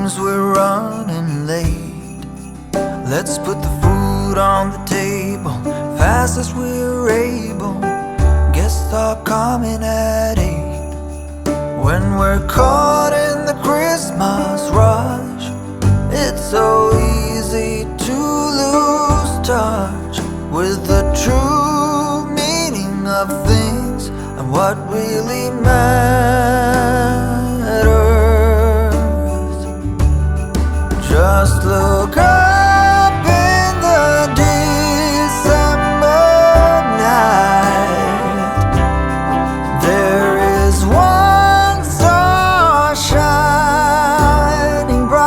Seems we're running late. Let's put the food on the table fast as we're able. Guests are coming at 8. When we're caught in the Christmas rush, it's so easy to lose touch with the true meaning of things and what really matters. Just look up in the December night. There is one star shining bright.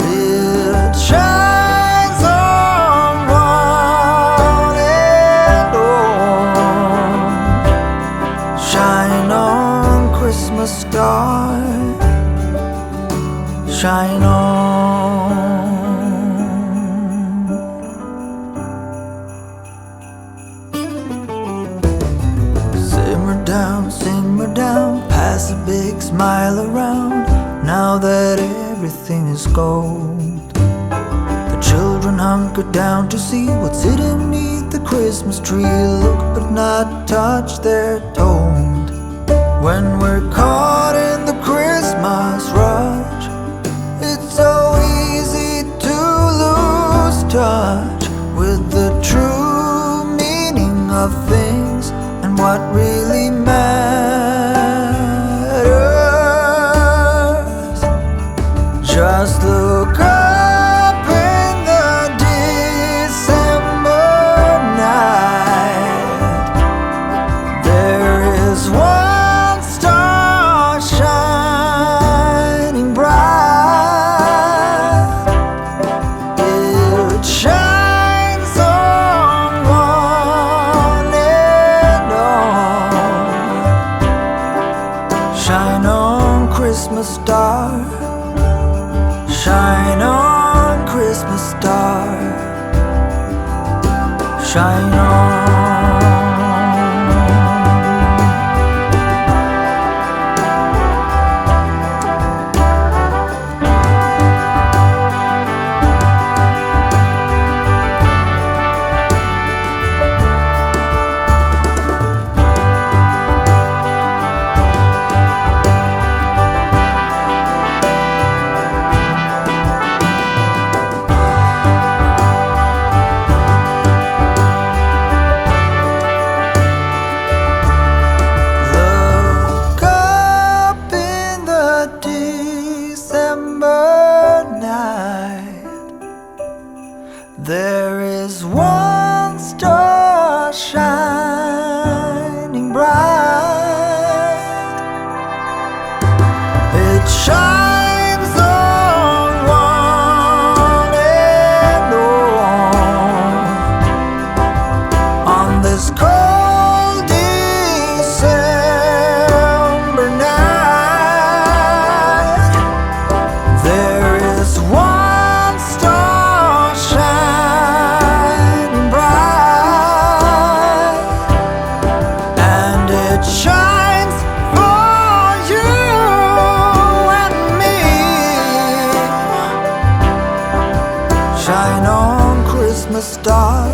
It shines on one and all. Shine on, Christmas star. Shine on. Simmer down, pass a big smile around. Now that everything is gold, the children hunker down to see what's hidden beneath the Christmas tree. Look but not touch, they're told. When we're caught in the Christmas rush, it's so easy to lose touch with the true meaning of things and what really matters. Just look up in the December night. There is one star shining bright. It shines on one and all. Shine on, Christmas star. Shine on, Christmas star. Shine on. There is one star shining bright. It shines on one and all. On this cold December night, there is one star shining bright, and it shines for you and me. Shine on, Christmas star.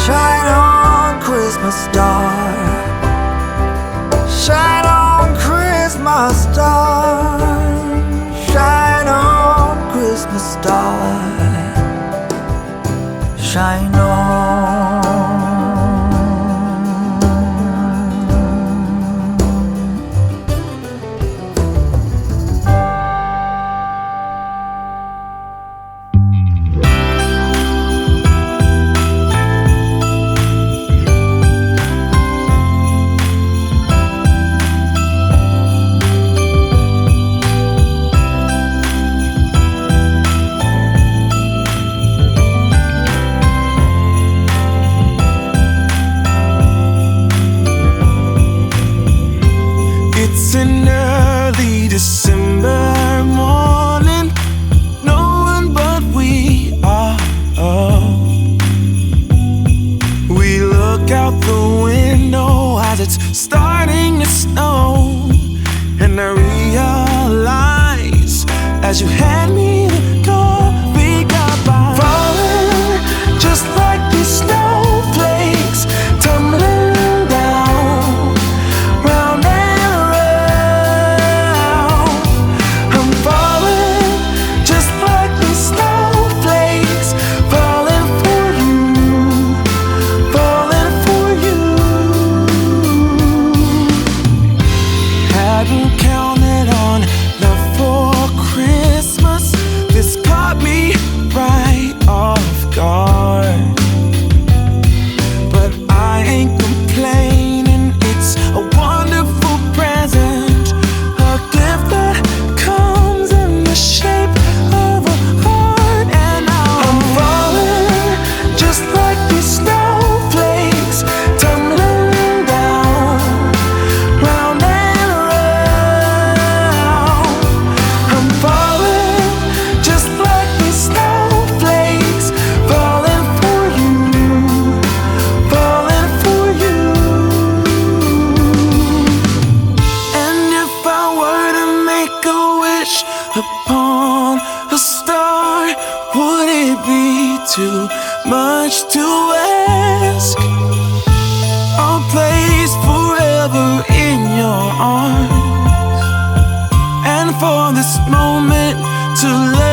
Shine on, Christmas star. Shine on, Christmas star. Shine on, Christmas star. Shine on. too much to ask. A place forever in your arms, and for this moment to let